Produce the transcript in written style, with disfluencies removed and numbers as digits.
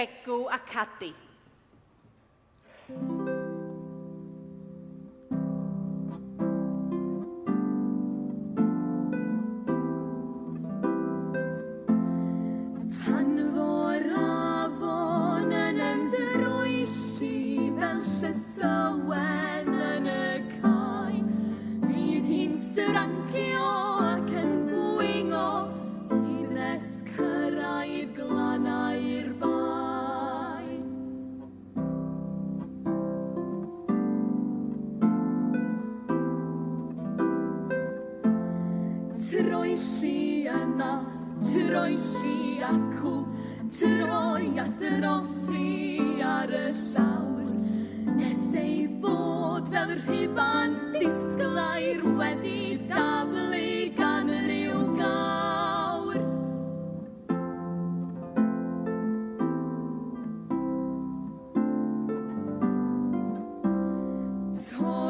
Begw a Cadi. Troelli yna, troelli acw, troi a throsi ar y llawr. Nes ei bod fel rhuban disglair wedi daflu gan ryw gawr. To